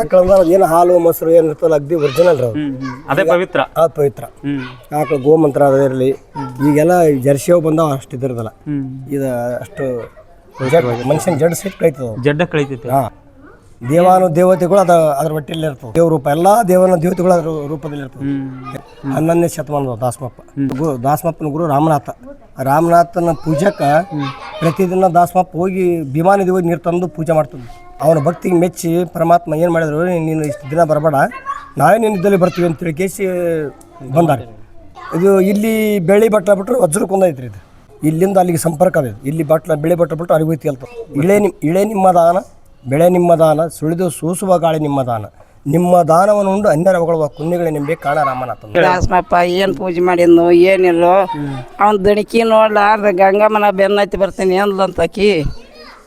ಆಕಳ ಏನು ಹಾಲು ಮೊಸರು ಏನು ಇರ್ತಲ್ಲ ಅಗ್ದಿ ಒರಿಜಿನಲ್ ರೀ ಅದೇ ಪವಿತ್ರ. ಅದು ಪವಿತ್ರ. ಆಕಳ ಗೋಮಂತ್ರ ಅದಿರಲಿ, ಈಗೆಲ್ಲ ಜರ್ಸಿಯವು ಬಂದಾವ ಅಷ್ಟು ಇದಿರೋದಲ್ಲ. ಇದು ಅಷ್ಟು ಮನುಷ್ಯನ ಜಡ್ ಸಹಿತ ಕಳೀತದ, ಜಡ್ಡ ಕಳೀತೈತಿ. ಹಾಂ, ದೇವಾನು ದೇವತೆಗಳು ಅದ್ರ ಹೊಟ್ಟೆಯಲ್ಲಿ ಇರ್ತವೆ. ದೇವ್ರ ರೂಪ ಎಲ್ಲ ದೇವನ ದೇವತೆಗಳು ಅದ್ರ ರೂಪದಲ್ಲಿ ಇರ್ತವೆ. 11ನೇ ಶತಮಾನದ ದಾಸಮಪ್ಪ. ದಾಸಮಪ್ಪನ ಗುರು ರಾಮನಾಥನ ಪೂಜಕ್ಕೆ ಪ್ರತಿದಿನ ದಾಸಮಪ್ಪ ಹೋಗಿ ಭೀಮಾ ನದಿ ಹೋಗಿ ನೀರು ತಂದು ಪೂಜೆ ಮಾಡ್ತಿದ್ವಿ. ಅವನ ಭಕ್ತಿಗೆ ಮೆಚ್ಚಿ ಪರಮಾತ್ಮ ಏನು ಮಾಡಿದ್ರು, ನೀನು ಇಷ್ಟು ದಿನ ಬರಬೇಡ, ನಾವೇ ನಿನ್ನ ಇದ್ದಲ್ಲಿ ಬರ್ತೀವಿ ಅಂತೇಳಿ ಕೇಸಿ ಬಂದಾರೆ. ಇದು ಇಲ್ಲಿ ಬೆಳ್ಳಿ ಬಟ್ಲ ಬಿಟ್ಟರೆ ವಜ್ರಕ್ಕೊಂದೈತ್ರಿ. ಇದು ಇಲ್ಲಿಂದ ಅಲ್ಲಿಗೆ ಸಂಪರ್ಕ ಅದ. ಇಲ್ಲಿ ಬೆಳೆ ಬಟ್ಲ ಬಿಟ್ಟು ಅಲ್ಲಿಗೆ ಹೋಯ್ತಿ ಅಂತ. ಇಳೆ ನಿಮ್ಮ ದಾನ, ಬೆಳೆ ನಿಮ್ಮ ದಾನ, ಸುಳಿದು ಸೂಸುವ ಗಾಳಿ ನಿಮ್ಮ ದಾನ, ನಿಮ್ಮ ದಾನವನ್ನು ಉಂಡು ಅನ್ಯರ ಹೊಗಳುವ ಕುನ್ನಿಗಳೇ ನಿಂಬೆ ಕಾಣ ರಾಮನಾಥ. ದಾಸಮಪ್ಪ ಏನು ಪೂಜೆ ಮಾಡಿದ್ನು ಏನಿಲ್ಲೋ, ಅವ್ನ ದಣಿಕಿ ನೋಡ್ಲಾರ್ದ ಗಂಗಮ್ಮನ ಬೆನ್ನತ್ತಿ ಬರ್ತೀನಿ ಅಂದ್ಲಂತಕಿ.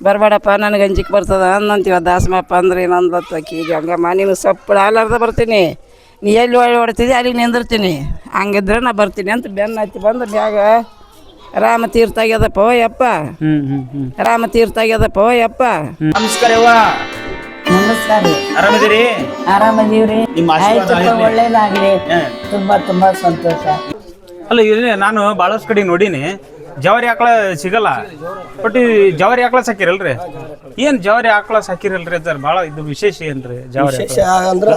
ಬರಬೇಡಪ್ಪ, ನನಗೆ ಅಂಜಿಕೆ ಬರ್ತದ ಅಂದಂತೀವ. ದಾಸಮಪ್ಪ ಅಂದ್ರೆ ಏನಂದ್ಲಂತಕಿ ಗಂಗಮ್ಮ, ನೀನು ಸೊಪ್ಪು ಹಾಲಾರ್ದ ಬರ್ತೀನಿ, ನೀ ಎಲ್ಲಿ ಹೊಡ್ತಿದ್ದಿ ಅಲ್ಲಿಗೆ ನಿಂದಿರ್ತೀನಿ, ಹಂಗಿದ್ರೆ ನಾ ಬರ್ತೀನಿ ಅಂತ ಬೆನ್ನತ್ತಿ ಬಂದು ಬ್ಯಾಗ ರಾಮತೀರ್ಥ ಆಗ್ಯದಪ್ಪ ಯಪ್ಪ, ರಾಮತೀರ್ಥ ಆಗ್ಯದಪ್ಪ ಯಪ್ಪ. ನಮಸ್ಕಾರ. ನಮಸ್ಕಾರ. ಆರಾಮದಿರಿ? ಆರಾಮದೀವ್ರಿ. ಒಳ್ಳೇದಾಗ್ಲಿ. ತುಂಬಾ ಸಂತೋಷ. ಅಲ್ಲ, ಇಲ್ಲಿ ನಾನು ಭಾಳಷ್ಟು ಕಡೆ ನೋಡೀನಿ, ಜವಾರಿ ಆಕಳ ಸಿಗಲ್ಲ, ಬಟ್ ಜವಾರಿ ಆಕಳ ಸಾಕಿರಲ್ರಿ. ಏನ್ ಜವಾರಿ ಆಕಳ ಸಾಕಿರಲ್ರಿ ಸರ್? ಭಾಳ ಇದು ವಿಶೇಷ ಏನ್ರಿ ಜವಾರಿ? ವಿಶೇಷ ಅಂದ್ರೆ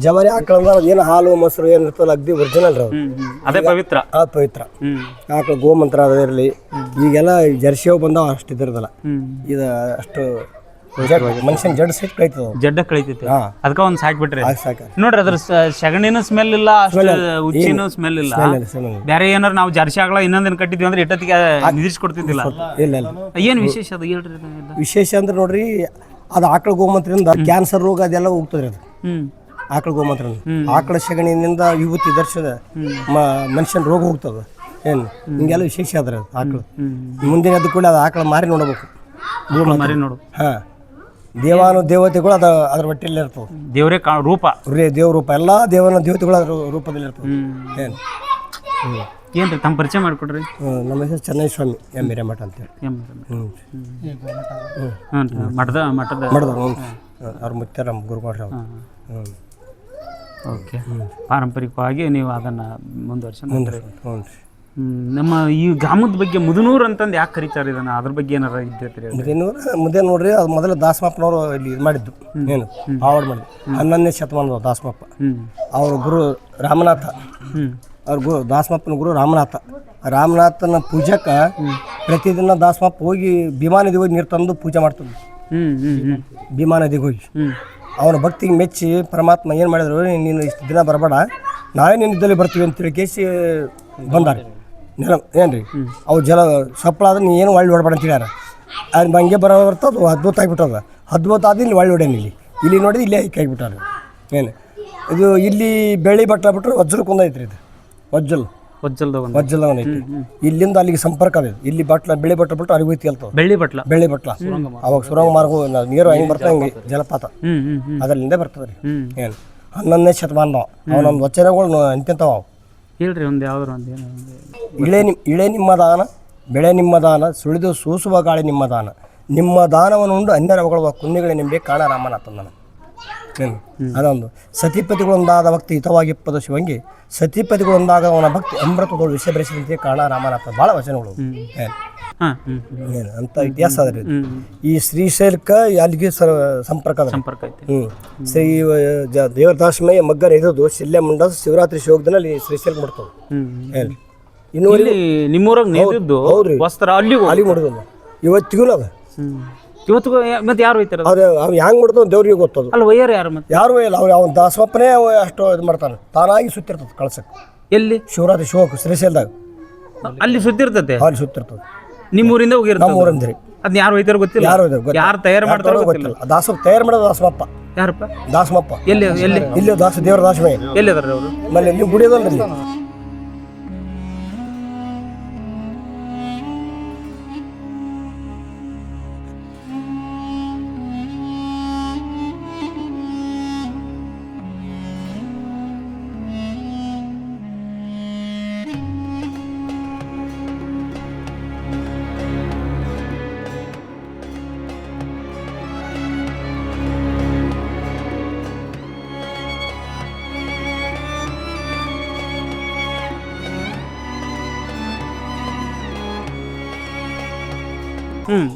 ಜವಾರಿ ಆಕಳ ಅಂದ್ರೆ ಏನು ಹಾಲು ಮೊಸರು ಏನು ಇರ್ತಲ್ಲ ಅಗ್ದಿ ಒರಿಜಿನಲ್ ರೀ. ಅದೇ ಪವಿತ್ರ. ಅದು ಪವಿತ್ರ. ಆಕಳ ಗೋಮಂತ್ರ ಅದಿರಲಿ, ಈಗೆಲ್ಲ ಜರ್ಸಿಯವು ಬಂದಾವ ಅಷ್ಟು ಇದಿರೋದಲ್ಲ. ಇದು ಅಷ್ಟು ಮನುಷ್ಯನ ಜಡ್ ಸಹಿತ ಕಳೀತದ, ಜಡ್ಡ ಕಳೀತೈತಿ. ಅದಕ್ಕೆ ಒಂದು ಸಾಕ್ಬಿಟ್ರಿ ಸಾಕ ನೋಡ್ರಿ. ಅದ್ರ ಸಗಣಿನೂ ಸ್ಮೆಲ್ ಇಲ್ಲ, ಉಚ್ಚಿನೂ ಸ್ಮೆಲ್ ಇಲ್ಲ. ಬೇರೆ ಏನಾರು ನಾವು ಜರ್ಸಿ ಆಕಳ ಇನ್ನೊಂದಿನ ಕಟ್ಟಿದ್ವಿ ಅಂದ್ರೆ ಇಟ್ಟತ್ತಿಗೆ ನಿದಿಸ್ಕೊಡ್ತಿದ್ದಿಲ್ಲ. ಇಲ್ಲ ಇಲ್ಲ. ಏನ್ ವಿಶೇಷ ಅದು ಹೇಳ್ರಿ? ವಿಶೇಷ ಅಂದ್ರೆ ನೋಡ್ರಿ, ಅದು ಆಕಳ ಗೋಮಂತ್ರದಿಂದ ಕ್ಯಾನ್ಸರ್ ರೋಗ ಅದೆಲ್ಲ ಹೋಗ್ತದ್ರಿ. ಅದು ಆಕಳ ಗೋಮಂತ್ರ, ಆಕಳ ಸಗಣಿಯಿಂದ ವಿಭೂತಿ ದರ್ಶದ ಮನುಷ್ಯನ ರೋಗ ಹೋಗ್ತದ. ಏನು ಹಿಂಗೆಲ್ಲ ವಿಶೇಷ ಅದ್ರ ಅದು ಆಕಳು. ಮುಂದಿನ ಅದು ಕೂಡ ಅದು ಆಕಳ ಮಾರಿ ನೋಡಬೇಕು. ಮಾರಿ ನೋಡು. ಹಾ, ದೇವಾನು ದೇವತೆಗಳು ಅದ್ರ ಹೊಟ್ಟೆಯಲ್ಲಿ ಇರ್ತವೆ. ದೇವ್ರೇ ರೂಪ, ದೇವ್ರ ರೂಪ, ಎಲ್ಲ ದೇವನ ದೇವತೆಗಳು ಅದ್ರ ರೂಪದಲ್ಲಿ ಇರ್ತವೆ. ಏನು ಏನ್ರಿ ತಮ್ಮ ಪರಿಚಯ ಮಾಡಿಕೊಡ್ರಿ? ನಮ್ಮ ಹೆಸರು ಚೆನ್ನೈಸ್ವಾಮಿ ಎಂ ಹಿರೇಮಠ ಅಂತೇಳಿ. ಮಠದ ಅವ್ರ ಮುತ್ಯ ನಮ್ಮ ಗುರುಗೌಡ್ರ. ಓಕೆ, ಪಾರಂಪರಿಕವಾಗಿ ನೀವು ಅದನ್ನ ಮುಂದುವರ್ಸಿ. ಹ್ಞೂ. ನಮ್ಮ ಈ ಗ್ರಾಮದ ಬಗ್ಗೆ ಮುದನೂರು ಅಂತಂದು ಯಾಕೆ ಕರೀತಾರೆ ಇದನ್ನ? ಅದ್ರ ಬಗ್ಗೆ ಏನಾರ ಇದ್ದೈತ್ರಿ? ಮುದೇ ನೋಡ್ರಿ, ಅದು ಮೊದಲು ದಾಸಮಪ್ಪನವರು ಇಲ್ಲಿ ಇದು ಮಾಡಿದ್ದು. ಏನು ಆವಡ್ ಮಾಡಿದ್ದು 11ನೇ ಶತಮಾನದ ದಾಸಮಪ್ಪ. ಅವ್ರ ಗುರು ರಾಮನಾಥ, ಅವ್ರ ದಾಸಮಪ್ಪನ ಗುರು ರಾಮನಾಥನ ಪೂಜಕ್ಕೆ ಪ್ರತಿದಿನ ದಾಸಮಪ್ಪ ಹೋಗಿ ಭೀಮಾ ನದಿ ಹೋಗಿ ನೀರು ತಂದು ಪೂಜೆ ಮಾಡ್ತಿದ್ವಿ. ಭೀಮಾ ನದಿಗೆ ಹೋಗಿ ಅವನ ಭಕ್ತಿಗೆ ಮೆಚ್ಚಿ ಪರಮಾತ್ಮ ಏನು ಮಾಡಿದ್ರು, ನೀನು ಇಷ್ಟು ದಿನ ಬರಬೇಡ, ನಾವೇ ನಿನ್ನ ಇದ್ದಲ್ಲಿ ಬರ್ತೀವಿ ಅಂತೇಳಿ ಕೇಸಿ ಬಂದಾರೆ. ಏನ್ರಿ ಅವು ಸಪ್ಪಳಾದ್ರೆ ನೀ ಏನು ಒಳ್ಳೆ ಹೊಡ್ಬೇಡ ಅಂತ ಹೇಳ್ಯಾರ. ಅದು ಹಂಗೆ ಬರ್ತದೆ, ಅದು ಅದ್ಭುತ ಆಗಿಬಿಟ್ಟದ. ಅದ್ಭುತ ಆದ್ರೆ ಇಲ್ಲಿ ಒಳ್ಳೆ ಹೊಡ್ಯಾನ. ಇಲ್ಲಿ ನೋಡಿ ಇಲ್ಲೇ ಐಕೆ ಆಗಿಬಿಟ್ಟಾರೆ. ಏನು ಇದು ಇಲ್ಲಿ ಬೆಳ್ಳಿ ಬಟ್ಲ ಬಿಟ್ಟರೆ ವಜ್ರಕ್ಕೊಂದೈತ್ರಿ. ಇದು ವಜ್ಜಲ್ದವನ್ ಐತಿ. ಇಲ್ಲಿಂದ ಅಲ್ಲಿಗೆ ಸಂಪರ್ಕ ಅದ. ಇಲ್ಲಿ ಬೆಳ್ಳಿ ಬಟ್ಲ ಬಿಟ್ಟು ಅಲ್ಲಿಗೆ ಹೋಯ್ತಿ ಅಲ್ತವ. ಬೆಳ್ಳಿ ಬಟ್ಲ ಅವಾಗ ಸುರಂಗ ಮಾರ್ಗ ನೀರು ಹೆಂಗೆ ಬರ್ತಾವ ಹಿಂಗೆ ಜಲಪಾತ ಅದರಲ್ಲಿಂದ ಬರ್ತದೆ ರೀ. ಏನು 11ನೇ ಶತಮಾನದವ ಅವನೊಂದು ವಚನಗಳು ಎಂತೆಂಥವು ಹೇಳ್ರಿ. ಒಂದು ಯಾವ್ದಾರು ಒಂದು ಇಳೆ ನಿಮ್ಮ ದಾನ, ಬೆಳೆ ನಿಮ್ಮ ದಾನ, ಸುಳಿದು ಸೂಸುವ ಗಾಳಿ ನಿಮ್ಮ ದಾನ, ನಿಮ್ಮ ದಾನವನ್ನು ಉಂಡು ಅನ್ಯರ ಹೊಗಳುವ ಕುನ್ನಿಗಳೇ ನಿಂಬೆ ಕಾಣ ರಾಮನಾಥನ. ಅದೊಂದು ಸತಿಪತಿಗಳೊಂದಾದ ಭಕ್ತಿ ಹಿತವಾಗಿಪ್ಪದ ಶಿವಂಗಿ, ಸತಿಪತಿಗಳೊಂದಾಗ ಅವನ ಭಕ್ತಿ ಅಮೃತದೋಳು ವಿಷಯ ಬೆರೆಸಿದಂತೆ ಕಾಣ ರಾಮನಾಥ. ಭಾಳ ವಚನಗಳು ಏನು ಅಂತ ಇತಿಹಾಸ ಅದ್ರಿ. ಈ ಶ್ರೀಶೈಲಕ್ಕೆ ಅಲ್ಲಿಗೆ ಸಂಪರ್ಕ ಐತಿ. ಶ್ರೀ ದೇವದಾಸಮಯ ಮಗ್ಗರ ಇರೋದು ಶಿಲ್ಯ ಮುಂಡ ಶಿವರಾತ್ರಿ ಶಿವದಿನ ಅಲ್ಲಿ ಶ್ರೀಶೈಲಕ್ಕೆ ಮಾಡ್ತಾವೆ. ಏನು ಇನ್ನೂವರೆಗೆ ನಿಮ್ಮೂರಾಗ ಹೌದ್ರಿ, ವಸ್ತ್ರ ಅಲ್ಲಿ ಮಾಡೋದು ಇವತ್ತಿಗೂ ಅದ. ಇವತ್ತು ಮತ್ತೆ ಯಾರು ಒಯ್ತಾರ? ಅವ್ರು ಹೆಂಗೆ ಮಾಡ್ತಾವ ದೇವ್ರಿಗೆ ಗೊತ್ತದು. ಅಲ್ಲ ಒಯ್ಯಾರ ಯಾರು? ಮತ್ತೆ ಯಾರು ಒಯ್ಯಲ್ಲ. ಅವ್ನ ದಾಸಪ್ಪನೇ ಅಷ್ಟು ಇದು ಮಾಡ್ತಾನೆ, ತಾನಾಗಿ ಸುತ್ತಿರ್ತದೆ ಕಳ್ಸಕ್ಕೆ. ಎಲ್ಲಿ? ಶಿವರಾತ್ರಿ ಶಿವಕ್ಕೆ ಶ್ರೀಶೈಲದಾಗ ಅಲ್ಲಿ ಸುತ್ತಿರ್ತತೆ. ಅಲ್ಲಿ ಸುತ್ತಿರ್ತದೆ. ನಿಮ್ಮೂರಿಂದ ಹೋಗಿರ್ತಾರೆ? ನಮ್ಮೂರಿಂದ್ರಿ. ಅದನ್ನ ಯಾರು ಒಯ್ತಾರ ಗೊತ್ತಿಲ್ಲ. ಯಾರು ತಯಾರು ಮಾಡ್ತಾರೋ ಗೊತ್ತಿಲ್ಲ. ದಾಸಪ್ಪ ತಯಾರು ಮಾಡೋದು ದಾಸಮಪ್ಪ. ಯಾರಪ್ಪ? ದಾಸಮಪ್ಪ. ಎಲ್ಲಿ? ಇಲ್ಲಿ ದೇವರ ದಾಸಮೇ. ಎಲ್ಲಿ ಅದಾರ ಅವರು? ಆಮೇಲೆ ನೀವು ಗುಡಿ ಅದಲ್ರಿ.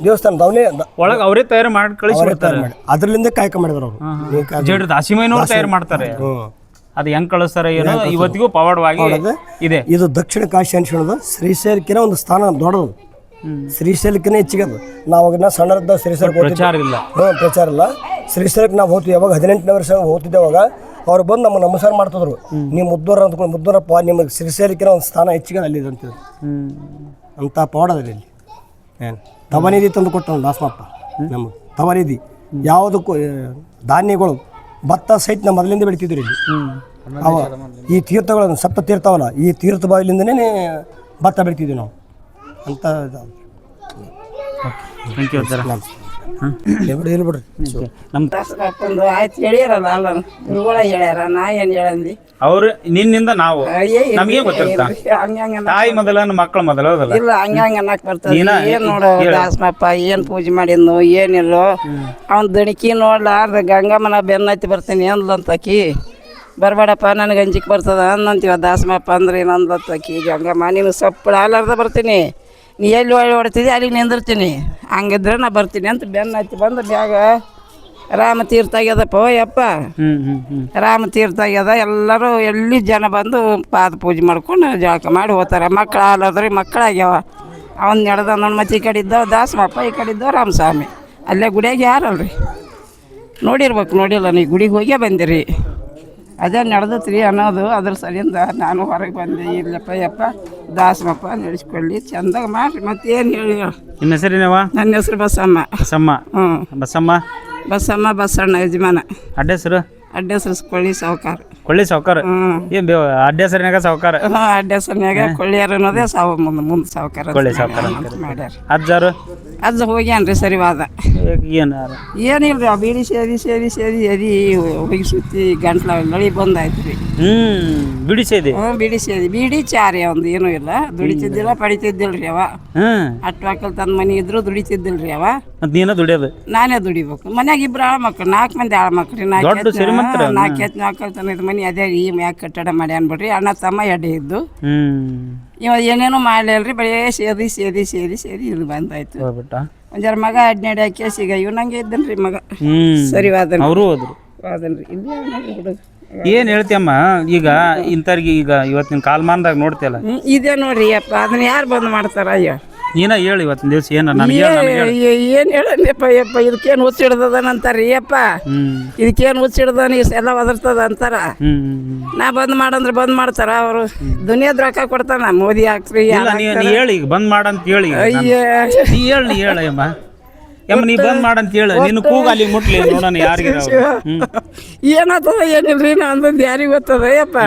ದೇವಸ್ಥಾನದ ಅವನೇ ಒಳಗೆ ಅವರೇ ತಯಾರು ಮಾಡಿ ಕಳಿಸ್ಬಿಡ್ತಾರೆ. ಅದ್ರಲ್ಲಿಂದ ಕಾಯ್ಕ ಮಾಡಿದ್ರು ಅವರು. ಜಡ್ರ ದಾಸಿಮೈನವ್ರು ತಯಾರು ಮಾಡ್ತಾರೆ. ಅದು ಹೆಂಗ್ ಕಳಿಸ್ತಾರೆ ಏನೋ ಇವತ್ತಿಗೂ ಪವಾಡವಾಗಿ ಇದೆ. ಇದು ದಕ್ಷಿಣ ಕಾಶಿ ಅನ್ಸೋದು ಶ್ರೀಶೈಲಕ್ಕಿನ ಒಂದು ಸ್ಥಾನ ದೊಡ್ಡದು. ಶ್ರೀಶೈಲಕ್ಕಿನ ಹೆಚ್ಚಿಗೆ ಅದು. ನಾವು ಸಣ್ಣದ ಶ್ರೀಶೈಲಕ್ಕೆ ಪ್ರಚಾರ ಇಲ್ಲ. ಪ್ರಚಾರ ಇಲ್ಲ. ಶ್ರೀಶೈಲಕ್ಕೆ ನಾವು ಹೋಗ್ತೀವಿ. ಯಾವಾಗ 18ನೇ ವರ್ಷ ಹೋಗ್ತಿದ್ದೆ ಅವಾಗ ಅವ್ರು ಬಂದು ನಮ್ಗೆ ನಮಸ್ಕಾರ ಮಾಡ್ತಿದ್ರು. ನೀವು ಮುದ್ದೂರ ಅಂದ್ಕೊಂಡು ಮುದ್ದೂರಪ್ಪ ನಿಮಗೆ ಶ್ರೀಶೈಲಕ್ಕಿನ ಒಂದು ಸ್ಥಾನ ಹೆಚ್ಚಿಗೆ ಅಲ್ಲಿದೆ ಅಂತಿದ್ರು. ಅಂತ ಪವಾಡದಲ್ಲಿ ಇಲ್ಲಿ ಏನು ತವನಿಧಿ ತಂದು ಕೊಟ್ಟ ದಾಸಮಪ್ಪ ನಮಗೆ. ತವನಿಧಿ ಯಾವುದಕ್ಕೂ ಧಾನ್ಯಗಳು ಭತ್ತ ಸಹಿತ ನಮ್ಮ ಮೊದಲಿಂದ ಬೆಳಿತಿದ್ರು ಇಲ್ಲಿ. ಅವ ಈ ತೀರ್ಥಗಳನ್ನು ಸಪ್ತ ತೀರ್ಥವಲ್ಲ, ಈ ತೀರ್ಥ ಬಾವಿಲಿಂದನೇ ಭತ್ತ ಬೆಳಿತಿದ್ವಿ ನಾವು ಅಂತ. ಹೇಳ್ಬಿಡ್ರಿ ನಮ್ಮ ದಾಸಪ್ಪಂದು ಆಯ್ತು ಹೇಳ್ಯಾರಲ್ಲ ಅಲ್ಲ ಗುರುಗಳ ಹೇಳ್ಯಾರ, ನಾ ಏನು ಹೇಳಂದಿ ಅವ್ರು ನಿನ್ನಿಂದ ನಾವು ನಮಗೆ ಗೊತ್ತಿರ್ತಾ ತಾಯಿ ಮೊದಲ ಮಕ್ಕಳ ಮೊದಲ ಇಲ್ಲ ಹಂಗ ಅನ್ನಕ್ ಬರ್ತದೆ. ಏನ್ ನೋಡು ದಾಸಮಪ್ಪ ಏನ್ ಪೂಜೆ ಮಾಡಿದ್ನು ಏನಿಲ್ಲೋ ಅವ್ನ ದಣಿಕಿ ನೋಡ್ಲಾರ್ದ ಗಂಗಮ್ಮನ ಬೆನ್ನತ್ತಿ ಬರ್ತೀನಿ ಅಂದ್ಲಂತಕಿ. ಬರಬೇಡಪ್ಪ ನನಗೆ ಅಂಜಿಕೆ ಬರ್ತದ ಅನ್ನಂತೀವ. ದಾಸಮಪ್ಪ ಅಂದ್ರೆ ಏನಂದ್ಲಂತಕಿ ಗಂಗಮ್ಮ ನೀನು ಸಪ್ಪಳ ಹಾಲಾರ್ದ ಬರ್ತೀನಿ, ನೀ ಎಲ್ಲಿ ಒಳ್ಳೆ ಹೊಡ್ತಿದ್ದಿ ಅಲ್ಲಿಗೆ ನಿಂದಿರ್ತೀನಿ, ಹಂಗಿದ್ರೆ ನಾ ಬರ್ತೀನಿ ಅಂತ ಬೆನ್ನ ಹತ್ತಿ ಬಂದು ಬ್ಯಾಗ ರಾಮತೀರ್ಥ ಆಗ್ಯದಪ್ಪ ಯಪ್ಪ. ರಾಮತೀರ್ಥ ಆಗ್ಯದ. ಎಲ್ಲರೂ ಎಲ್ಲಿ ಜನ ಬಂದು ಪಾದ ಪೂಜೆ ಮಾಡ್ಕೊಂಡು ಜಳಕ ಮಾಡಿ ಹೋಗ್ತಾರೆ. ಮಕ್ಕಳು ಹಾಲಾದ್ರೆ ಮಕ್ಕಳಾಗ್ಯಾವ. ಅವನು ನಡೆದ ನೋಡಿ ಮತ್ತೆ ಈ ಕಡೆ ಇದ್ದವ ದಾಸಮಪ್ಪ, ಈ ಕಡೆ ಇದ್ದವ ರಾಮಸ್ವಾಮಿ. ಅಲ್ಲೇ ಗುಡಿಯಾಗ ಯಾರಲ್ರಿ ನೋಡಿರ್ಬೇಕು. ನೋಡಿಲ್ಲ ನೀವು ಗುಡಿಗೆ ಹೋಗೇ ಬಂದಿರಿ. ಅದೇ ನಡೆದತ್ರಿ ಅನ್ನೋದು. ಅದ್ರ ಸಲಿಂದ ನಾನು ಹೊರಗೆ ಬಂದೆ. ಇಲ್ಲಪ್ಪ ಯಪ್ಪ ದಾಸಮಪ್ಪ ನಡೆಸ್ಕೊಳ್ಳಿ ಚಂದಾಗ ಮಾಡ್ರಿ. ಮತ್ತೇನು ಹೇಳಿ. ನಿಮ್ಮ ಹೆಸರಿನವ? ನನ್ನ ಹೆಸರು ಬಸಮ್ಮ. ಬಸಮ್ಮ. ಬಸಮ್ಮ ಬಸಮ್ಮ ಬಸಣ್ಣ ಯಜಮಾನ. ಅಡ್ಡ ಹೆಸರು? ಅಡ್ಡ ಹೆಸರು ಕೊಳ್ಳಿ ಸಾವುಕಾರ. ಕೊಳ್ಳಿ ಸಾವುಕಾರ. ಏನ್ ಅಡ್ಡ ಹೆಸರಿನಾಗ ಸಾವುಕಾರ? ಅಡ್ಡ ಹೆಸರಿನಾಗ ಕೊಳ್ಳಿಯಾರ ಅನ್ನೋದೇ ಮುಂದೆ ಸಾವುಕಾರ ಕೊಳ್ಳಿ ಸಾವುಕಾರ ಮಾಡ್ಯಾರ. ಅಜ್ಜಾರು? ಅಜ್ಜ ಹೋಗ್ಯಾನ್ರಿ ಸರಿವಾದ. ಏನಿಲ್ರಿ ಆ ಬೀಡಿ ಸೇದಿ ಹೋಗಿ ಸುತ್ತಿ ಗಂಟ್ಲ ನಳಿ ಬಂದಾಯ್ತು ರೀ. ಬಿಡಿ ಸೇದಿ? ಬಿಡಿ ಸೇದಿ ಬೀಡಿ ಚಾರಿ ಒಂದು ಏನೂ ಇಲ್ಲ. ದುಡಿತಿದ್ದಿಲ್ಲ ಪಡಿತಿದ್ದಿಲ್ರಿ ಅವ. ಅಟ್ಟು ಮಕ್ಕಳು ತನ್ನ ಮನೆ ಇದ್ರು ದುಡಿತಿದ್ದಿಲ್ರಿ ಅವ. ನೀನ ದುಡಿಯೋದು? ನಾನೇ ದುಡಿಬೇಕು. ಮನ್ಯಾಗ ಇಬ್ರು ಆಳ ಮಕ್ಳು, 4 ಮಂದಿ ಆಳ ಮಕ್ಳು. 4 ಮನೆ ಅದೇ ರೀ ಮ್ಯಾಗ ಕಟ್ಟಡ ಮಾಡಿ ಅನ್ಬಿಡ್ರಿ. ಅಣ್ಣ ತಮ್ಮ ಎಡ್ಡೆ ಇದ್ದು ಇವ ಏನೇನೋ ಮಾಡ್ಲಿಲ್ರಿ. ಬರೀ ಸೇದಿ ಇಲ್ಲಿ ಬಂದಾಯ್ತು. ಒಂಜಾರ ಮಗ 12 ಕೇಸಿಗ ಇವ್ ನಂಗೆ ಇದ್ದನ್ರಿ ಮಗ. ಸರಿವಾದನ್ ಅವರು ಹೋದ್ರು. ವಾದನ್ರಿ ಇಲ್ಲಿ ಏನ್ ಹೇಳ್ತಿಯಮ್ಮ ಈಗ ಇಂಥವ್ರಿಗೆ ಈಗ ಇವತ್ತಿನ ಕಾಲಮಾನದಾಗ ನೋಡ್ತಿಯಲ್ಲ ಇದೇ ನೋಡ್ರಿ ಅಪ್ಪ. ಅದನ್ನ ಯಾರು ಬಂದ್ ಮಾಡ್ತಾರ? ಅಯ್ಯೋ ನೀನ ಹೇಳಿ ಇವತ್ತಿನ ದಿವಸ ಏನ ಏನ್ ಹೇಳಪ್ಪ ಯಪ್ಪ. ಇದಕ್ಕೇನು ಹುಚ್ಚಿಡ್ದದಂತಾರೀ ಯಪ್ಪ. ಇದಕ್ಕೇನು ಹುಚ್ಚಿಡ್ದಾನ ಎಲ್ಲ ಒದರ್ತದ ಅಂತಾರ. ನಾ ಬಂದ್ ಮಾಡಂದ್ರೆ ಬಂದ್ ಮಾಡ್ತಾರ ಅವರು. ದುನಿಯಾದ ರೊಕ್ಕ ಕೊಡ್ತಾನ ಮೋದಿ ಹಾಕ್ರಿ. ಹೇಳಿ ಈಗ ಬಂದ್ ಮಾಡಂತ ಹೇಳಿ. ಹೇಳಮ್ಮ ನೀ ಬಂದ್ ಮಾಡಂತ ಹೇಳಿ. ನಿನ್ನ ಕೂಗ ಅಲ್ಲಿ ಮುಟ್ಲಿ ನೋಡೋಣ ಯಾರಿಗೆ ಏನಾಗ್ತದ ಏನಿಲ್ರಿ ನಾ ಅಂದ್ ಯಾರಿಗೆ ಗೊತ್ತದ ಯಪ್ಪ.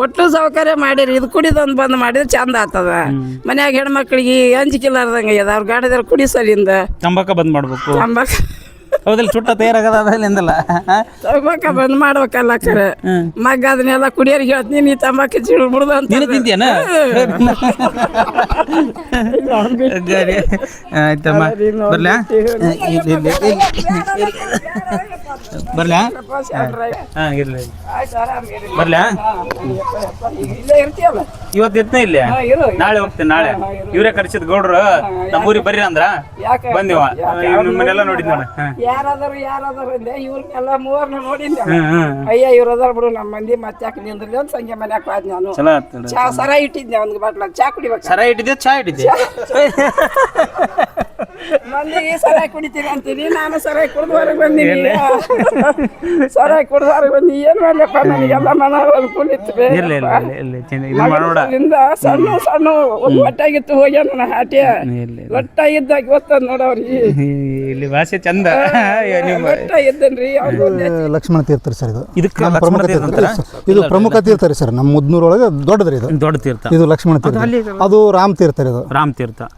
ಒಟ್ಟು ಸೌಕರ್ಯ ಮಾಡಿರಿ. ಇದು ಕುಡಿದೊಂದು ಬಂದ್ ಮಾಡಿದ್ರೆ ಚಂದ ಆಗ್ತದ. ಮನ್ಯಾಗ ಹೆಣ್ಮಕ್ಳಿಗೆ ಅಂಜಿಕಿಲ್ಲಾರ್ದಂಗ ಆಗ್ಯದ. ಅವ್ರ ಗಾಡಿದಾರ ಕುಡಿಸಲಿಂದ ತಂಬಾಕ ಬಂದ್ ಮಾಡ್ಬೇಕು. ತಂಬಾಕ ಹೌದಲ್ಲ ಚುಟ್ಟ ತಯಾರಾಗದ ಅಲ್ಲಿಂದಲ್ಲ ತಂಬಾಕ ಬಂದ್ ಮಾಡ್ಬೇಕಲ್ಲ ಕರೆ. ಮಗ ಅದನ್ನೆಲ್ಲ ಕುಡಿಯೋರಿಗೆ ಹೇಳ್ತೀನಿ ನೀ ತಂಬಾಕ ಚೀಳು ಬಿಡುದ ಅಂತ. ನೀನು ತಿಂತೀಯನ? ಆಯ್ತಮ್ಮ ಬರ್ಲಾ? ಬರ್ಲಾ? ಇರ್ಲಿ ಬರ್ಲಾ? ಇವತ್ತು ಇರ್ತೇ ಇಲ್ಲ, ನಾಳೆ ಹೋಗ್ತೇನೆ. ನಾಳೆ ಇವರೇ ಕರ್ಸಿದ್ ಗೌಡ್ರು ನಮ್ಮೂರಿಗೆ ಬರ್ರಿ ಅಂದ್ರ ಬಂದಿವ. ನಿಮ್ಮನ್ನೆಲ್ಲ ನೋಡಿದ್ ನೋಡ. ಯಾರಾದ್ರು ಇವ್ರನ್ನೆಲ್ಲ ಮೂವರ್ನ ನೋಡಿದ್ದೆ. ಅಯ್ಯ ಇವ್ರ ಅದಾರ ಬಿಡು ನಮ್ಮ ಮಂದಿ ಮತ್ತೆ ಯಾಕೆ ನಿಂದ್ರಲಿ ಅಂತ ಸಂಜೆ ಮನ್ಯಾಗ ಹೋದ್ ನಾನು. ಚಾ ಸರ ಇಟ್ಟಿದ್ದೆ ಒಂದು ಬಾಟ್ಲಾಗ. ಚಾ ಕುಡಿಬೇಕು. ಸರ ಇಟ್ಟಿದ್ದೆ? ಚಾ ಇಟ್ಟಿದ್ದೆ? ಮಂದಿಗೆ ಸರಾಯಿ ಕುಡಿತೀರಿ ಅಂತೀನಿ. ನಾನು ಸರಾಯಿ ಕುಡ್ದು ಹೊರಗೆ ಬಂದೀನಿ. ಸರಾಯಿ ಕುಡ್ದು ಹೊರಗೆ ಬಂದಿ ಏನ್ ಮಾಡ್ಲಪ್ಪ. ನನಗೆಲ್ಲ ಮನ ಕುಳಿತು ಸಣ್ಣ ಸಣ್ಣ ಒಂದು ಒಟ್ಟಾಗಿತ್ತು. ಹೋಗ್ಯ ನನ್ನ ಹಾಟ್ಯ ಒಟ್ಟಾಗಿದ್ದಾಗ ಗೊತ್ತದ ನೋಡವ್ರಿ. ಇಲ್ಲಿ ಭಾಷೆ ಚಂದ. ಒಟ್ಟಾಗಿದ್ದನ್ರಿ. ಲಕ್ಷ್ಮಣ ತೀರ್ಥ ಸರ್. ಇದು ಪ್ರಮುಖ ತೀರ್ಥ ರೀ ಸರ್. ನಮ್ಮ ಮುದ್ನೂರೊಳಗೆ ದೊಡ್ಡದ್ರಿ. ಇದು ದೊಡ್ಡ ತೀರ್ಥ. ಇದು ಲಕ್ಷ್ಮಣ ತೀರ್ಥ. ಅದು ರಾಮ್ ತೀರ್ಥ ರೀ.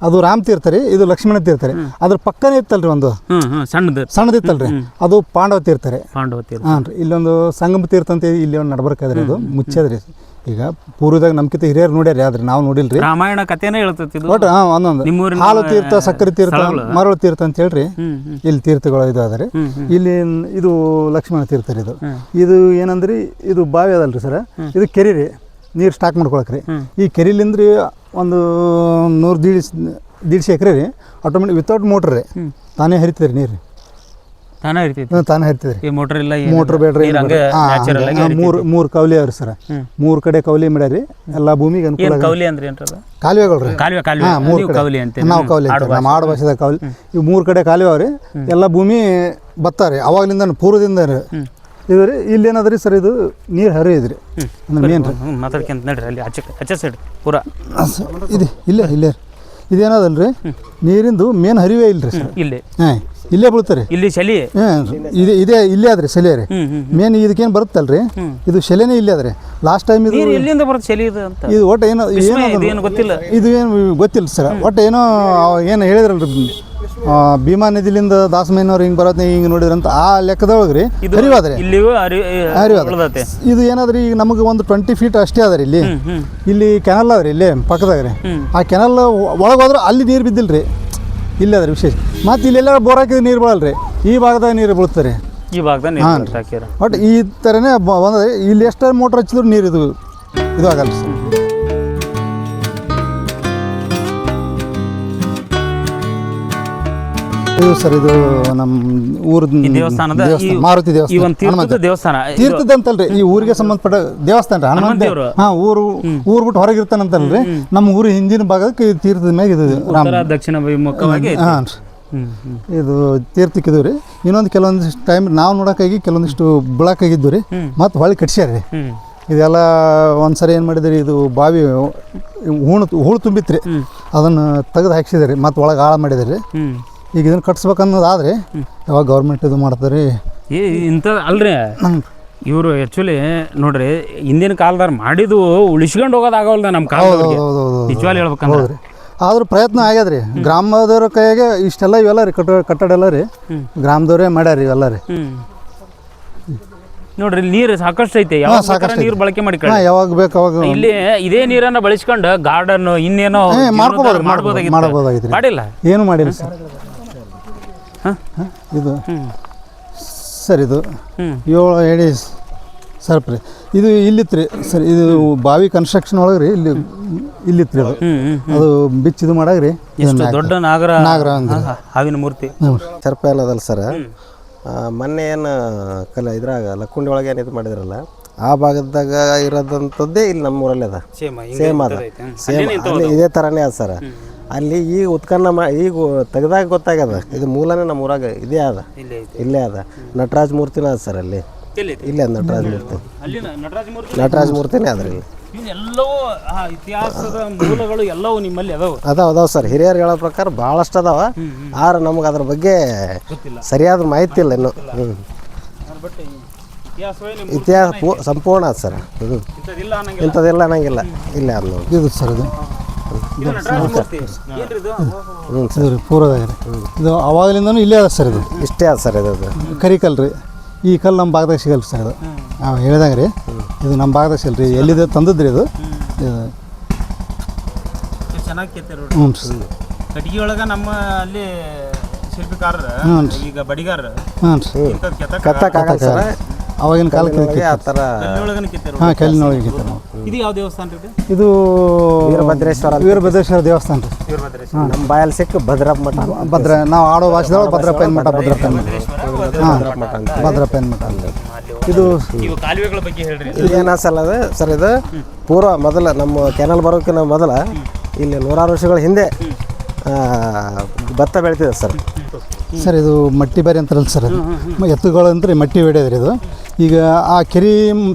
ಅದು ರಾಮ್ ತೀರ್ಥ ರೀ. ಇದು ಲಕ್ಷ್ಮಣ ತೀರ್ಥ ರೀ. ಅದ್ರ ಪಕ್ಕನೇ ಇತ್ತಲ್ರಿ ಒಂದು ಸಣ್ಣದಿತ್ತಲ್ರಿ, ಅದು ಪಾಂಡವ ತೀರ್ಥ ರೀ. ಹಾಂ ರೀ. ಇಲ್ಲೊಂದು ಸಂಗಮ ತೀರ್ಥ ಅಂತ ಇಲ್ಲಿ ಒಂದು ನಡ್ಬರ್ಕಾದ್ರಿ. ಅದು ಮುಚ್ಚದ್ರಿ. ಈಗ ಪೂರ್ವದಾಗ ನಮ್ಕಿಂತ ಹಿರಿಯರು ನೋಡ್ಯಾರಿ, ಆದ್ರೆ ನಾವು ನೋಡಿಲ್ರಿ. ರಾಮಾಯಣ ಕಥೆನೇ ಹೇಳ್ತೈತಿ. ಒಟ್ಟು ಒಂದೊಂದು ಹಾಲು ತೀರ್ಥ, ಸಕ್ಕರೆ ತೀರ್ಥ, ಮರಳು ತೀರ್ಥ ಅಂತ ಹೇಳ್ರಿ. ಇಲ್ಲಿ ತೀರ್ಥಗಳು ಇದು ಅದ ರೀ. ಇಲ್ಲಿ ಇದು ಲಕ್ಷ್ಮಣ ತೀರ್ಥ ರೀ. ಇದು ಏನಂದ್ರಿ, ಇದು ಬಾವಿ ಅದಲ್ರಿ ಸರ್. ಇದು ಕೆರೆ ರೀ. ನೀರು ಸ್ಟಾಕ್ ಮಾಡ್ಕೊಳಕ್ರಿ. ಈ ಕೆರಿಲಿಂದ್ರಿ ಒಂದು 100 150 ಎಕರೆ ರೀ ಆಟೋಮೆಟಿಕ್ ವಿತೌಟ್ ಮೋಟ್ರ್ ರೀ ತಾನೇ ಹರಿತದೆ ರೀ ನೀರು ತಾನೇ ಇರ್ತೈತಿ ತಾನೇ ಹರಿತದೆ ರೀ ಈ ಮೋಟರ್ ಇಲ್ಲ ಮೋಟ್ರ್ ಬೇಡ್ರಿ ಮೂರು ಕೌಲಿ ಅವ್ರಿ ಸರ್ 3 ಕಡೆ ಕೌಲಿ ಮಾಡ್ಯಾರಿ ಎಲ್ಲ ಭೂಮಿಗೆ ಅನುಕೂಲ ಕೌಲಿ ಅಂದ್ರೆ ಏನ್ರದ ಕಾಲುವೆಗಳು ರೀ ಕಾಲುವೆ ನೀವು ಕೌಲಿ ಅಂತ ನಾವು ಕೌಲಿ ನಮ್ಮ ಆಡು ಭಾಷೆದಾಗ ಕೌಲಿ ಇವು 3 ಕಡೆ ಕಾಲುವೆ ಅವ್ರಿ ಎಲ್ಲ ಭೂಮಿ ಬತ್ತ ರೀ ಅವಾಗಲಿಂದ ಪೂರ್ವದಿಂದ ರೀ ಇದು ರೀ ಇಲ್ಲಿ ಏನದ ರೀ ಸರ್ ಇದು ನೀರು ಹರಿಯೋದ್ರಿ ಅಂದ್ರೆ ಮೇನ್ ರೀ ಮಾತಾಡ್ಕೊಂತ ನಡ್ರಿ ಅಲ್ಲಿ ಆಚೆ ಸೈಡ್ ಪೂರಾ ಇದೆ ಇಲ್ಲೇ ಇದೇನದಲ್ಲ ರೀ ನೀರಿಂದು ಮೇನ್ ಹರಿವೇ ಇಲ್ರಿ ಸರ್ ಇಲ್ಲಿ ಹಾಂ ಇಲ್ಲೇ ಬೀಳ್ತಾರೆ ಇಲ್ಲಿ ಚಳಿ ಇದೇ ಇಲ್ಲೇ ಅದ್ರಿ ಸೆಲೆ ರೀ ಮೇನ್ ಇದಕ್ಕೇನು ಬರುತ್ತಲ್ರಿ ಇದು ಶೆಲೆನೇ ಇಲ್ಲೇ ಅದ್ರಿ ಲಾಸ್ಟ್ ಟೈಮ್ ಇದು ಎಲ್ಲಿಂದ ಬರುತ್ತೆ ಚಳಿ ಇದು ಅಂತ ಇದು ಒಟ್ಟು ಏನು ಗೊತ್ತಿಲ್ಲ ಇದು ಏನು ಗೊತ್ತಿಲ್ಲ ಸರ್ ಒಟ್ಟು ಏನೋ ಏನು ಹೇಳಿದ್ರಲ್ರಿ ಭೀಮಾ ನದಿಲಿಂದ ದಾಸಮಯ್ಯನವ್ರು ಹಿಂಗೆ ಬರೋದ್ ಹಿಂಗೆ ನೋಡಿದ್ರಂತ ಆ ಲೆಕ್ಕದೊಳಗೆ ರೀ ಹರಿವಾದ್ರಿ ಇಲ್ಲಿಗೂ ಇದು ಏನಾದ್ರಿ ಈಗ ನಮಗೆ ಒಂದು 20 ಫೀಟ್ ಅಷ್ಟೇ ಅದ ರೀ ಇಲ್ಲಿ ಕೆನಲ್ ಅದ್ರಿ ಇಲ್ಲೇ ಪಕ್ಕದಾಗ ರೀ ಆ ಕೆನಲ್ ಒಳಗೆ ಹೋದ್ರೆ ಅಲ್ಲಿ ನೀರು ಬಿದ್ದಿಲ್ರಿ ಇಲ್ಲ ಅದ್ರಿ ವಿಶೇಷ ಮತ್ತು ಇಲ್ಲೆಲ್ಲ ಬೋರ್ ಹಾಕಿದ್ರೆ ನೀರು ಬೀಳಲ್ರಿ ಈ ಭಾಗದಾಗ ನೀರು ಬೀಳ್ತಾರೆ ಈ ಭಾಗದಾಗ ಬಟ್ ಈ ಥರನೇ ಬಂದ್ರೆ ಇಲ್ಲಿ ಎಷ್ಟು ಮೋಟ್ರ್ ಹಚ್ಚಿದ್ರು ನೀರು ಇದು ಆಗಲ್ಲ ಸರ್ ಇದು ಸರ್ ಇದು ನಮ್ಮ ಊರದ ದೇವಸ್ಥಾನದ ಮಾರುತಿ ದೇವಸ್ಥಾನ ತೀರ್ಥದಂತಲ್ರಿ ಈ ಊರಿಗೆ ಸಂಬಂಧಪಟ್ಟ ದೇವಸ್ಥಾನ ರೀ ಹನುಮಂತ ದೇವ್ರು ಊರ್ ಬಿಟ್ಟು ಹೊರಗೆ ಇರ್ತಾನಂತಲ್ರಿ ನಮ್ಮ ಊರು ಹಿಂದಿನ ಭಾಗಕ್ಕೆ ತೀರ್ಥದ ಮ್ಯಾಗ ಇದು ದಕ್ಷಿಣ ವಿಮುಖವಾಗಿ ಇದು ತೀರ್ಥಕ್ಕಿದ್ದು ರೀ ಇನ್ನೊಂದು ಕೆಲವೊಂದಿಷ್ಟು ಟೈಮ್ ನಾವು ನೋಡೋಕ್ಕಾಗಿ ಕೆಲವೊಂದಿಷ್ಟು ಬೀಳಕ್ಕಾಗಿದ್ದು ರೀ ಮತ್ತು ಹೊಳ್ಳಿ ಕಟ್ಸ್ಯಾರ ರೀ ಇದೆಲ್ಲ ಒಂದ್ಸರಿ ಏನು ಮಾಡಿದ್ರಿ ಇದು ಬಾವಿ ಹೂಳು ತುಂಬಿತ್ತು ರೀ ಅದನ್ನು ತೆಗೆದು ಹಾಕ್ಸಿದ್ರಿ ಮತ್ತು ಒಳಗೆ ಹಾಳು ಮಾಡಿದ್ರಿ ಈಗ ಇದನ್ನು ಕಟ್ಸ್ಬೇಕನ್ನೋದಾದ್ರೆ ಯಾವಾಗ ಗೌರ್ಮೆಂಟ್ ಇದು ಮಾಡ್ತಾರೆ ಇಂಥ ಅಲ್ರಿ ಇವರು ಆ್ಯಕ್ಚುಲಿ ನೋಡ್ರಿ ಹಿಂದಿನ ಕಾಲದಾರ ಮಾಡಿದ್ದು ಉಳಿಸ್ಕೊಂಡು ಹೋಗೋದಾಗವಲ್ದ ನಮ್ಮ ಕಾಲದವ್ರಿಗೆ ನಿಜವಾಗ್ಲೂ ಹೇಳ್ಬೇಕಂದ್ರೆ ಆದ್ರೂ ಪ್ರಯತ್ನ ಆಗ್ಯದ್ರಿ ಗ್ರಾಮದವ್ರ ಕೈಯಾಗೆ ಇಷ್ಟೆಲ್ಲ ಇವೆಲ್ಲ ರೀ ಕಟ್ಟಡ ಎಲ್ಲ ರೀ ಗ್ರಾಮದವ್ರೇ ಮಾಡ್ಯಾರ ಇವೆಲ್ಲ ರೀ ನೋಡ್ರಿ ನೀರು ಸಾಕಷ್ಟು ಐತೆ ಯಾವಾಗ ನೀರು ಬಳಕೆ ಮಾಡಿ ಯಾವಾಗ ಬೇಕು ಅವಾಗ ಇಲ್ಲಿ ಇದೇ ನೀರನ್ನ ಬಳಸ್ಕೊಂಡು ಗಾರ್ಡನ್ ಇನ್ನೇನೋ ಮಾಡ್ಬೋದಾಗಿತ್ತು ಮಾಡಿಲ್ಲ ಏನು ಮಾಡಿಲ್ಲ ಸರ್ ಇದು ಸರ್ ಇದು 7 ಅಡಿ ಸರ್ಪ್ ರೀ ಇದು ಇಲ್ಲಿತ್ತು ರೀ ಸರ್ ಇದು ಬಾವಿ ಕನ್ಸ್ಟ್ರಕ್ಷನ್ ಒಳಗೆ ರೀ ಇಲ್ಲಿತ್ತು ರೀ ಅದು ಬಿಚ್ಚ ಇದು ಮಾಡಾಗ ರೀ ದೊಡ್ಡ ನಾಗರ ಹಾವಿನ ಮೂರ್ತಿ ಸರ್ಪ ಏನದಲ್ಲ ಸರ್ ಮೊನ್ನೆ ಏನು ಇದ್ರಾಗ ಲಕ್ಕುಂಡಿ ಒಳಗೆ ಏನು ಇದು ಮಾಡಿದ್ರಲ್ಲ ಆ ಭಾಗದಾಗ ಇರೋದಂಥದ್ದೇ ಇಲ್ಲಿ ನಮ್ಮೂರಲ್ಲಿ ಅದ ಸೇಮ್ ಅದ ಸೇಮ್ ಅಲ್ಲಿ ಇದೇ ಥರನೇ ಅದ ಸರ್ ಅಲ್ಲಿ ಈಗ ಉತ್ಕನ್ನ ಈಗ ತೆಗ್ದಾಗ ಗೊತ್ತಾಗ್ಯದ ಇದು ಮೂಲನೇ ನಮ್ಮ ಊರಾಗ ಇದೇ ಅದ ಇಲ್ಲೇ ಅದ ನಟರಾಜ ಮೂರ್ತಿನ ಅದ ಸರ್ ಅಲ್ಲಿ ಇಲ್ಲೇ ಅದ ನಟರಾಜ ಮೂರ್ತಿನೇ ಅದ್ರಿ ಎಲ್ಲವೂ ಇತಿಹಾಸದ ಮೂಲಗಳು ಎಲ್ಲವೂ ನಿಮ್ಮಲ್ಲಿ ಅದಾವ ಸರ್ ಹಿರಿಯರು ಹೇಳೋ ಪ್ರಕಾರ ಭಾಳಷ್ಟು ಅದಾವ ಆದ್ರೆ ನಮ್ಗೆ ಅದ್ರ ಬಗ್ಗೆ ಸರಿಯಾದ ಮಾಹಿತಿ ಇಲ್ಲ ಇನ್ನು ಇತಿಹಾಸ ಸಂಪೂರ್ಣ ಅದ ಸರ್ ಇಂಥದ್ದೆಲ್ಲ ಅನ್ನಂಗಿಲ್ಲ ಇಲ್ಲೇ ಅದ ನೋಡಿ ಇದು ಸರ್ ಇದು ಪೂರ್ವದಾಗ ರೀ ಇದು ಅವಾಗಲಿಂದನೂ ಇಲ್ಲೇ ಅದ ಸರ್ ಇದು ಇಷ್ಟೇ ಅದ ಸರ್ ಇದು ಕರಿಕಲ್ ರೀ ಈ ಕಲ್ಲು ನಮ್ಮ ಭಾಗದಾಗ ಸಿಗಲ್ಲ ಸರ್ ಇದು ನಾವು ಹೇಳಿದಾಗ ರೀ ಇದು ನಮ್ಮ ಭಾಗದಾಗ ಸಿಗಲ್ಲ ರೀ ಎಲ್ಲಿದೆ ತಂದದ್ರಿ ಇದು ಹ್ಞೂ ಸರ್ ಕಟ್ಟಿಗೆ ಒಳಗೆ ನಮ್ಮ ಅಲ್ಲಿ ಶಿಲ್ಪಿಕಾರರು ಈಗ ಬಡಿಗಾರರು ಕತ್ತಕ್ಕಾಗಲ್ಲ ಸರ್ ಅವಾಗಿನ ಕಾಲಕ್ಕೆ ಆ ಥರ ಹಾಂ ಕಲ್ಲಿನೊಳಗೆ ಕಿತ್ತಾರ ನಾವು ಇದು ಯಾವ ದೇವಸ್ಥಾನ ರೀ ಇದು ವೀರಭದ್ರೇಶ್ವರ ದೇವಸ್ಥಾನ ರೀ ನಮ್ಮ ಬಾಯಲ್ಲಿ ಸಿಕ್ಕ ಭದ್ರಪ್ಪ ಮಠ ನಾವು ಆಡೋ ಭಾಷೆದೊಳಗೆ ಭದ್ರಪ್ಪನ ಮಠ ಭದ್ರಪ್ಪನ ಮಠ ಇದು ಕಾಲುವೆಗಳ ಬಗ್ಗೆ ಹೇಳ್ರಿ ಇದೇನು ಸಲ ಅದ ಸರ್ ಇದು ಪೂರ್ವ ಮೊದಲ ನಮ್ಮ ಕೆನಲ್ ಬರೋಕ್ಕಿಂತ ಮೊದಲ ಇಲ್ಲಿ 100 ವರ್ಷಗಳ ಹಿಂದೆ ಭತ್ತ ಬೆಳಿತಿದೆ ಸರ್ ಇದು ಮಟ್ಟಿ ಬೇರೆ ಅಂತಾರಲ್ಲ ಸರ್ ಎತ್ತುಗಳು ಅಂತ ಮಟ್ಟಿ ಬೇಡದ್ರಿ ಇದು ಈಗ ಆ ಕೆರೆ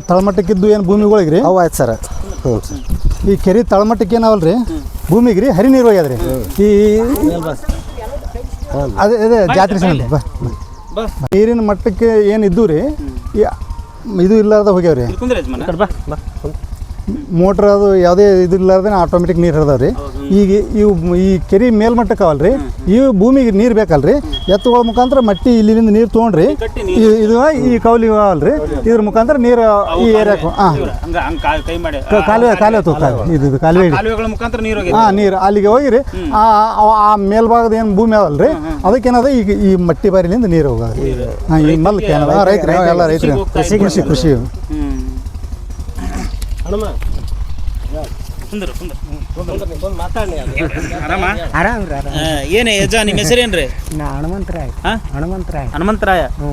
ತಳಮಟ್ಟಕ್ಕಿದ್ದು ಏನು ಭೂಮಿಗಳಿಗೆ ರೀ ಅವು ಆಯ್ತು ಸರ್ ಹ್ಞೂ ಸರ್ ಈ ಕೆರೆ ತಳಮಟ್ಟಕ್ಕೆ ಏನಾವಲ್ಲ ರೀ ಭೂಮಿಗೆ ರೀ ಹರಿ ನೀರು ಹೋಗ್ಯದ್ರಿ ಈ ಅದೇ ಜಾತ್ರೆ ಸಲ ನೀರಿನ ಮಟ್ಟಕ್ಕೆ ಏನು ಇದ್ದು ರೀ ಇದು ಇಲ್ಲಾರ್ದ ಹೋಗ್ಯಾವ್ರಿ ಮೋಟ್ರ್ ಅದು ಯಾವುದೇ ಇದು ಇಲ್ಲಾರ್ದೆ ಆಟೋಮೆಟಿಕ್ ನೀರು ಹರಿದಾವ್ರಿ ಈಗ ಈ ಕೆರೆ ಮೇಲ್ಮಟ್ಟಕ್ಕೆ ಅವಲ್ರಿ ಇವು ಭೂಮಿಗೆ ನೀರು ಬೇಕಲ್ರಿ ಎತ್ತುಗಳ ಮುಖಾಂತರ ಮಟ್ಟಿ ಇಲ್ಲಿಂದ ನೀರು ತೊಗೊಂಡ್ರಿ ಇದು ಈ ಕೌಲಿ ಅವಲ್ರಿ ಇದ್ರ ಮುಖಾಂತರ ನೀರು ಈ ಏರಿಯಾಕ್ಕೆ ಕಾಲುವೆ ಹಾಂ ನೀರು ಅಲ್ಲಿಗೆ ಹೋಗಿರಿ ಆ ಮೇಲ್ಭಾಗದ ಏನು ಭೂಮಿ ಅವಲ್ರಿ ಅದಕ್ಕೇನದ ಈಗ ಈ ಮಟ್ಟಿ ಬಾರಿಲಿಂದ ನೀರು ಹೋಗೋದ್ರಿ ಹಾಂ ಈ ಮಲ್ಕೆ ರೈತರು ಎಲ್ಲ ರೈತರು ಕೃಷಿ ಸುಂದರ ಆರಾಮ ಆರಾಮ್ರಿ ಆರಾಮ್ ಏನು ಯಜ ನಿಮ್ಮ ಹೆಸರೇನ್ರಿ? ನಾ ಹನುಮಂತರಾಯ ಹಾ? ಹನುಮಂತರಾಯ ಹನುಮಂತರಾಯ. ಹ್ಞೂ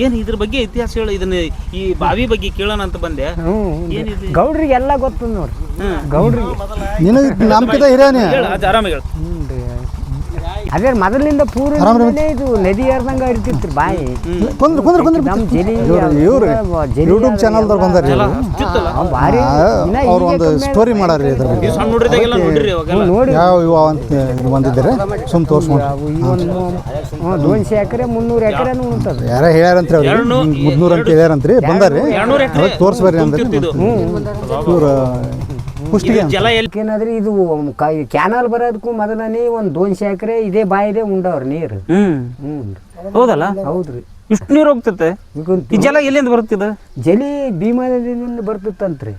ಏನು ಇದ್ರ ಬಗ್ಗೆ ಇತಿಹಾಸ ಹೇಳು, ಇದನ್ನ ಈ ಬಾವಿ ಬಗ್ಗೆ ಕೇಳೋಣ ಅಂತ ಬಂದೆ. ಹ್ಞೂ ಏನಿದೆ? ಗೌಡ್ರಿಗೆ ಎಲ್ಲ ಗೊತ್ತು ನೋಡ್ರಿ ಗೌಡ್ರಿಗೆ ನಿನಗೆ ನಮ್ಕಿಂತ ಹಿರಿಯನೇ. ಹೇಳು ಅದು ಆರಾಮ ಹೇಳು. ಹ್ಞೂ ರೀ ಅದೇ ಮೊದಲಿಂದ ಪೂರ ಇದು ನದಿ ಹರಿದಂಗ ಇರ್ತಿತ್ತು ಬಾಯಿ ಕುಂದ್ರ ನಮ್ಮ ಜಲಿ ಇವ್ರು ಯೂಟ್ಯೂಬ್ ಚಾನಲ್ದಾಗ ಬಂದಾರ ಭಾರಿ ಅವ್ರು ಒಂದು ಸ್ಟೋರಿ ಮಾಡಾರಿ ಇದ್ರ ಬಗ್ಗೆ. ಸಣ್ಣ ಹುಡುಗರಿಗೆಲ್ಲ ನೋಡ್ರಿ ಅವಾಗೆಲ್ಲ. ನೋಡಿ ಯಾವ ಇವ ಅಂತ ಬಂದಿದ್ದಾರೆ ಸುಮ್ ತೋರ್ಸ್ಕೊಂಡು ಒಂದು 200 ಎಕರೆ 300 ಎಕರೆನೂ ಉಂಟದ ಯಾರ ಹೇಳ್ಯಾರಂತ್ರಿ ಅವ್ರಿಗೆ 300 ಅಂತ ಹೇಳ್ಯಾರಂತ್ರಿ ಬಂದಾರಿ 200 ಎಕರೆ ತೋರ್ಸ್ಬರ್ರಿ ಅಂದ್ರೆ ಇವ್ರ ಪುಷ್ಟಿಗೆ ಜಲ ಎಲ್ಲಿ ಏನಾದ್ರಿ ಇದು ಕ್ಯಾನಲ್ ಬರೋದಕ್ಕೂ ಮೊದಲನೇ ಒಂದು 200 ಎಕರೆ ಇದೇ ಬಾಯಿದೆ ಉಂಡವ್ರ ನೀರು ಹ್ಞೂ ಹೌದಲ್ಲ? ಹೌದ್ರಿ ಇಷ್ಟು ನೀರು ಹೋಗ್ತೈತೆ. ಈ ಜಲ ಎಲ್ಲಿಂದ ಬರುತ್ತಿದೆ? ಜಲಿ ಭೀಮಾದಿಂದ ಬರ್ತಿತ್ತಂತ್ರಿ.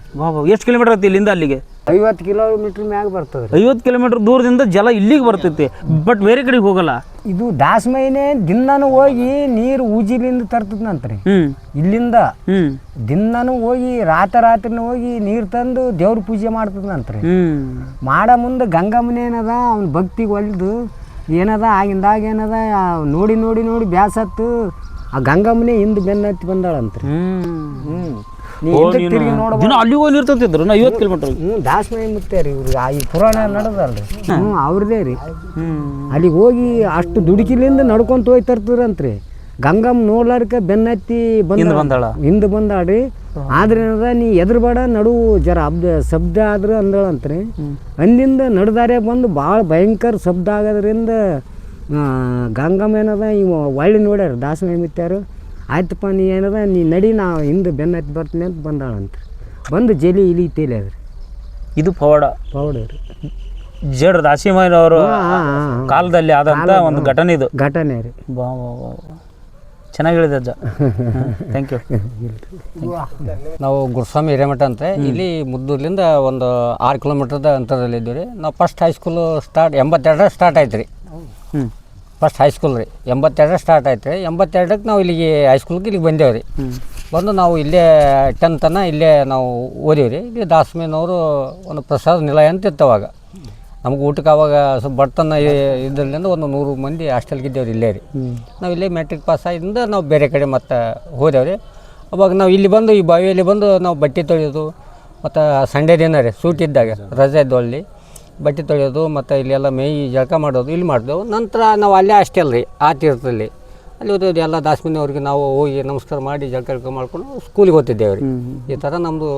ಎಷ್ಟು ಕಿಲೋಮೀಟರ್ ಐತಿ ಇಲ್ಲಿಂದ ಅಲ್ಲಿಗೆ? 50 ಕಿಲೋಮೀಟರ್ ಮ್ಯಾಗ ಬರ್ತದ್ರಿ. 50 ಕಿಲೋಮೀಟರ್ ದೂರದಿಂದ ಜಲ ಇಲ್ಲಿಗೆ ಬರ್ತೈತಿ, ಬಟ್ ಬೇರೆ ಕಡೆಗೆ ಹೋಗಲ್ಲ. ಇದು ದಾಸಮೈನೆ ದಿನಾನು ಹೋಗಿ ನೀರು ಉಜಿಲಿಂದ ತರ್ತದಂತ್ರಿ. ಇಲ್ಲಿಂದ ದಿನಾನು ಹೋಗಿ ರಾತ್ರಿನ ಹೋಗಿ ನೀರು ತಂದು ದೇವ್ರ ಪೂಜೆ ಮಾಡ್ತದಂತ್ರಿ. ಮಾಡ ಮುಂದೆ ಗಂಗಮ್ಮನ ಏನದ ಅವ್ನ ಭಕ್ತಿಗೆ ಒಲ್ದು ಏನದ ಆಗಿಂದಾಗ ಏನದ ನೋಡಿ ನೋಡಿ ನೋಡಿ ಬ್ಯಾಸತ್ತು ಆ ಗಂಗಮ್ಮನೇ ಹಿಂದೆ ಬೆನ್ನತ್ತಿ ಬಂದಾಳಂತ್ರಿ. ತಿರುಗಿ ನೋಡ್ಬೋದು ಅಲ್ಲಿ ಹೋಗಿ ನೀರು ತಂತಿದ್ರು 50 ಕಿಲೋಮೀಟರ್. ದಾಸಮೈ ಮುತ್ತೆ ರೀ ಇವ್ರು ಈ ಪುರಾಣ ನಡದಲ್ರಿ. ಅವ್ರದೇ ರೀ. ಅಲ್ಲಿಗೆ ಹೋಗಿ ಅಷ್ಟು ದುಡುಕಿಲಿಂದ ನಡ್ಕೊಂತ ಹೋಗಿ ತರ್ತದ್ರಂತ್ರಿ. ಗಂಗಮ್ಮ ನೋಡ್ಲಾರ್ಕ ಬೆನ್ನತ್ತಿ ಹಿಂದೆ ಬಂದಾಳ್ರಿ. ಆದ್ರೆ ಏನದ ನೀ ಎದ್ರಬೇಡ ನಡು ಜರ ಶಬ್ದ ಆದ್ರೆ ಅಂದಳಂತ್ರಿ. ಅಲ್ಲಿಂದ ನಡ್ದಾರೆ ಬಂದು ಭಾಳ ಭಯಂಕರ ಶಬ್ದ ಆಗೋದ್ರಿಂದ ಗಂಗಮ್ಮ ಏನದ ಇವ ಒಳ್ಳೆ ನೋಡ್ಯಾರ ದಾಸಮೈ ಮುತ್ಯಾರು. ಆಯ್ತಪ್ಪ ನೀ ಏನದ ನೀ ನಡಿ ನಾ ಹಿಂದೆ ಬೆನ್ನತ್ತಿ ಬರ್ತೀನಿ ಅಂತ ಬಂದಾಳಂತ. ಬಂದು ಜಲಿ ಇಲಿ ತೇಲಿದ್ರಿ. ಇದು ಪವಾಡ ರೀ ಜಡ್ ದಾಸಿಮಯ್ಯನವರು ಕಾಲದಲ್ಲಿ ಆದಂತ ಒಂದು ಘಟನೆ ಇದು. ಘಟನೆ ರೀ. ಚೆನ್ನಾಗಿ ಹೇಳಿದೆ ಅಜ್ಜ. Thank you. ನಾವು ಗುರುಸ್ವಾಮಿ ಹಿರೇಮಠ ಅಂತ ಇಲ್ಲಿ ಮುದ್ದೂರ್ಲಿಂದ ಒಂದು 6 ಕಿಲೋಮೀಟರ್ದ ಅಂತರದಲ್ಲಿ ಇದ್ದೀವಿ ರೀ. ನಾವು ಫಸ್ಟ್ ಹೈಸ್ಕೂಲು 82 ಸ್ಟಾರ್ಟ್ ಆಯ್ತು ರೀ. ಫಸ್ಟ್ ಹೈಸ್ಕೂಲ್ ರೀ 82 ಸ್ಟಾರ್ಟ್ ಆಯ್ತು ರೀ. 82ಕ್ಕೆ ನಾವು ಇಲ್ಲಿಗೆ ಹೈಸ್ಕೂಲ್ಗೆ ಇಲ್ಲಿಗೆ ಬಂದೇವೆ ರೀ. ಬಂದು ನಾವು ಇಲ್ಲೇ 10th ತನಕ ಇಲ್ಲೇ ನಾವು ಓದೀವಿ ರೀ. ಇಲ್ಲಿ ದಾಸಮೇನವರು ಒಂದು ಪ್ರಸಾದ ನಿಲಯ ಅಂತ ಇತ್ತು ಅವಾಗ. ನಮ್ಗೆ ಊಟಕ್ಕೆ ಅವಾಗ ಸ್ವಲ್ಪ ಬಡತನ ಇದರಿಂದ ಒಂದು 100 ಮಂದಿ ಹಾಸ್ಟೆಲ್ಗೆ ಇದ್ದೇವೆ ರೀ ಇಲ್ಲೇ ರೀ. ನಾವು ಇಲ್ಲೇ ಮ್ಯಾಟ್ರಿಕ್ ಪಾಸ್ ಆಗಿದ್ದರಿಂದ ನಾವು ಬೇರೆ ಕಡೆ ಮತ್ತು ಹೋದೇವೆ ರೀ. ಅವಾಗ ನಾವು ಇಲ್ಲಿ ಬಂದು ಈ ಬಾವಿಯಲ್ಲಿ ಬಂದು ನಾವು ಬಟ್ಟೆ ತೊಳೆಯೋದು ಮತ್ತು ಸಂಡೇ ದಿನ ರೀ ಸೂಟಿದ್ದಾಗ ರಜೆ ಇದ್ದವಲ್ಲಿ ಬಟ್ಟೆ ತೊಳೆಯೋದು ಮತ್ತು ಇಲ್ಲೆಲ್ಲ ಮೇಯಿ ಜಳಕ ಮಾಡೋದು ಇಲ್ಲಿ ಮಾಡಿದೆವು. ನಂತರ ನಾವು ಅಲ್ಲೇ ಹಾಸ್ಟೆಲ್ ರೀ ಆ ತೀರ್ಥದಲ್ಲಿ ಅಲ್ಲಿ ಓದೋದು ಎಲ್ಲ ದಾಸಮನಿಯವ್ರಿಗೆ ನಾವು ಹೋಗಿ ನಮಸ್ಕಾರ ಮಾಡಿ ಜಳಕ ಮಾಡ್ಕೊಂಡು ಸ್ಕೂಲಿಗೆ ಓದ್ತಿದ್ದೇವೆ ರೀ. ಈ ಥರ ನಮ್ಮದು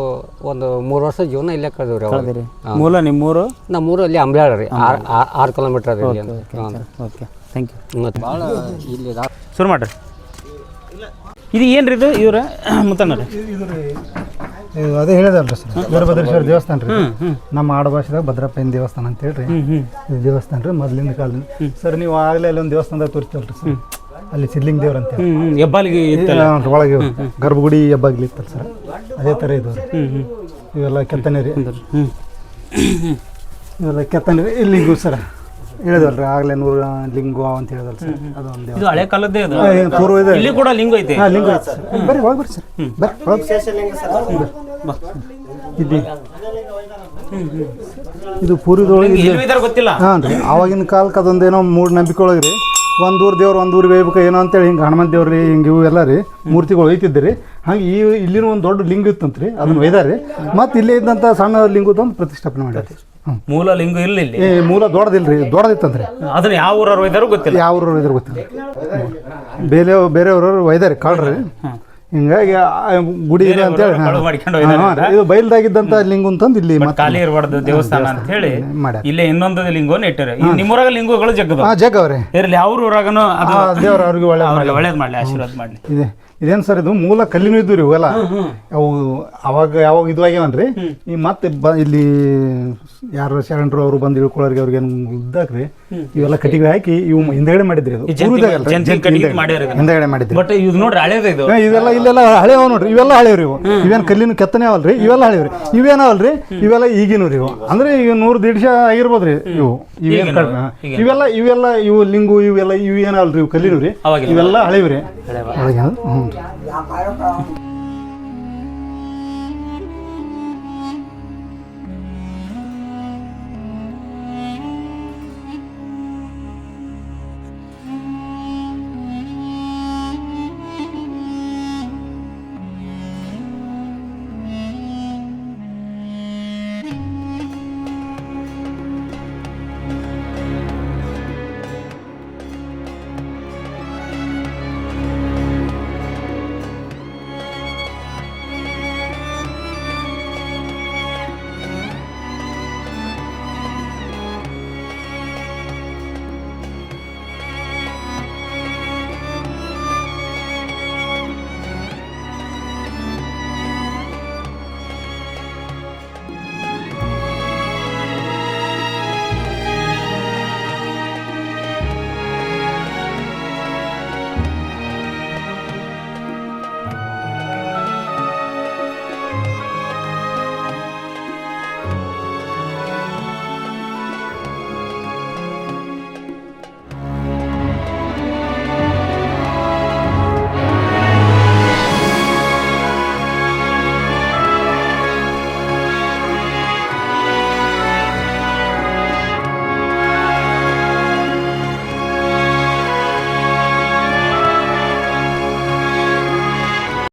ಒಂದು 3 ವರ್ಷ ಜೀವನ ಇಲ್ಲೇ ಕಳೆದೇವೆ ರೀ. ಅವಾಗ ಮೂಲ ನಿಮ್ಮೂರು? ನಮ್ಮೂರು ಅಲ್ಲಿ ಅಂಬ್ಯಾಳ ರೀ 6 ಕಿಲೋಮೀಟರ್ ಅದ ಇಲ್ಲಿ. Okay thank you. ಮತ್ತು ಭಾಳ ಇಲ್ಲಿ ಶುರು ಮಾಡಿರಿ. ಇದು ಏನು ರೀ ಇದು ಇವ್ರ ಮುತ್ತಣ್ಣ ರೀ? ಅದೇ ಹೇಳಿದಲ್ರಿ ಸರ್ ವೀರಭದ್ರೇಶ್ವರ ದೇವಸ್ಥಾನ ರೀ. ನಮ್ಮ ಆಡು ಭಾಷೆದಾಗ ಭದ್ರಪ್ಪನ ದೇವಸ್ಥಾನ ಅಂತ ಹೇಳ್ರಿ ಇದು ದೇವಸ್ಥಾನ ರೀ ಮೊದಲಿಂದ ಕಾಲದಿಂದ. ಸರ್ ನೀವು ಆಗಲೇ ಅಲ್ಲಿ ಒಂದು ದೇವಸ್ಥಾನದಾಗ ತೋರಿಸ್ತಲ್ರಿ ಸರ್, ಅಲ್ಲಿ ಸಿದ್ಲಿಂಗ ದೇವ್ರ ಅಂತ ಹೆಬ್ಬಾಲಿಗೆ ಒಳಗೆ ಗರ್ಭಗುಡಿ ಹೆಬ್ಬಾಗಿಲಿ ಇತ್ತಲ್ಲ ಸರ್, ಅದೇ ಥರ ಇದು. ಇವೆಲ್ಲ ಕೆತ್ತನೆ ರೀ, ಇವೆಲ್ಲ ಕೆತ್ತನೆ ರೀ. ಲಿಂಗು ಸರ್ ಹೇಳಿದಲ್ರಿ ಆಗಲೇ 100 ಲಿಂಗು ಅಂತ ಹೇಳಿದಲ್ಲ ಸರ್, ಅದೊಂದು ಇದು ಹಳೆ ಕಾಲದ್ದೇ ಅದು. ಪೂರ್ವ ಇದೆ. ಇಲ್ಲಿ ಕೂಡ ಲಿಂಗ ಐತೆ. ಹಾಂ ಲಿಂಗು ಐತೆ ಸರ್. ಬರ್ರಿ ಒಳಗೆ ಬರ್ರಿ ಸರ್, ಬರ್ರಿ. ಇದು ಪೂರ್ವದೊಳಗೆ ಗೊತ್ತಿಲ್ಲ. ಹಾಂ ರೀ ಆವಾಗಿನ ಕಾಲಕ್ಕೆ ಅದೊಂದೇನೋ ಮೂಢನಂಬಿಕೆ ಒಳಗೆ ರೀ ಒಂದು ಊರು ದೇವ್ರು ಒಂದು ಊರಿಗೆ ಒಯ್ಬೇಕು ಏನೋ ಅಂತೇಳಿ ಹಿಂಗೆ ಹನುಮಂತ ದೇವ್ರು ರೀ ಹಿಂಗೆ ಇವು ಎಲ್ಲ ರೀ ಮೂರ್ತಿಗಳು ಒಯ್ತಿದ್ದೆ ರೀ. ಹಂಗೆ ಇಲ್ಲಿನೂ ಒಂದು ದೊಡ್ಡ ಲಿಂಗ ಇತ್ತಂತ ರೀ, ಅದನ್ನು ಒಯ್ದಾರೆ ರೀ. ಮತ್ತು ಇಲ್ಲೇ ಇದ್ದಂಥ ಸಣ್ಣ ಲಿಂಗದೊಂದು ಪ್ರತಿಷ್ಠಾಪನೆ ಮಾಡ್ಯಾರ. ಮೂಲ ಲಿಂಗ ಇಲ್ಲ ಇಲ್ಲಿ. ಮೂಲ ದೊಡ್ಡದಿಲ್ಲ ರೀ, ದೊಡ್ಡದಿತ್ತಂತ್ರಿ. ಅದನ್ನ ಯಾವ ಊರವ್ರು ಒಯ್ದಾರೋ ಗೊತ್ತಿಲ್ಲ, ಯಾವ ಊರವ್ರು ಒಯ್ದಾರೋ ಗೊತ್ತಿಲ್ಲ. ಬೇರೆಯವರು ಒಯ್ದಾರೆ ಕಳ್ರಿ. ಹಿಂಗಾಗಿ ಗುಡಿ ಇದೆ ಅಂತೇಳಿ ಇದು ಬಯಲ್ದಾಗಿದ್ದಂತ ಲಿಂಗು ಅಂತಂದು ಇಲ್ಲಿ ಖಾಲಿ ಇರಬಾರ್ದು ದೇವಸ್ಥಾನ ಅಂತ ಹೇಳಿ ಇಲ್ಲೇ ಇನ್ನೊಂದು ಲಿಂಗವನ್ನು ಇಟ್ಟರೆ. ನಿಮ್ಮೂರಾಗ ಲಿಂಗಗಳು ಜಗ್ಗವ್ರೆ ಇರಲಿ, ಅವ್ರ ಊರಾಗನು ದೇವ್ರ ಅವ್ರಿಗೆ ಒಳ್ಳೇದ್ ಮಾಡ್ಲಿ, ಆಶೀರ್ವಾದ ಮಾಡ್ಲಿ. ಇದೆ ಇದೇನು ಸರ್ ಇದು ಮೂಲ ಕಲ್ಲಿನೂ ಇದ್ದು ರೀ ಇವೆಲ್ಲ. ಅವು ಯಾವಾಗ ಇದು ಆಗ್ಯಾವನ್ರಿ ಈ ಮತ್ತೆ ಇಲ್ಲಿ ಯಾರು ಶರಣರು ಅವರು ಬಂದು ಇಳ್ಕೊಳ್ಳೋರಿಗೆ ಅವ್ರಿಗೆ ಏನು ಇದ್ದಾಕ್ರಿ ಇವೆಲ್ಲ ಕಟ್ಟಿಗೆ ಹಾಕಿ ಇವು ಹಿಂದೆಗಡೆ ಮಾಡಿದ್ರಿ. ಅದು ಹಿಂದೆಗಡೆ ಮಾಡಿದ್ರಿ. ಬಟ್ ಇದು ನೋಡ್ರಿ ಹಳೇದ ಇದು. ಇವೆಲ್ಲ ಇಲ್ಲೆಲ್ಲ ಹಳೆವ ನೋಡ್ರಿ, ಇವೆಲ್ಲ ಹಳೆವ್ರಿ ಇವು. ಇವೇನು ಕಲ್ಲಿನ ಕೆತ್ತನೆ ಅವಲ್ರಿ, ಇವೆಲ್ಲ ಹಳೆವ್ರಿ. ಇವೇನವಲ್ರಿ ಇವೆಲ್ಲ ಈಗಿನೂ ರೀ ಇವು. ಅಂದ್ರೆ ಈಗ 100-150 ಆಗಿರ್ಬೋದ್ರಿ ಇವು. ಇವೆಲ್ಲ ಇವು ಲಿಂಗು ಇವೆಲ್ಲ ಇವು ಏನಲ್ರಿ ಇವು ಕಲ್ಲಿನೂ ರೀ, ಇವೆಲ್ಲ ಹಳೆವ್ರಿ. ಹ್ಞೂ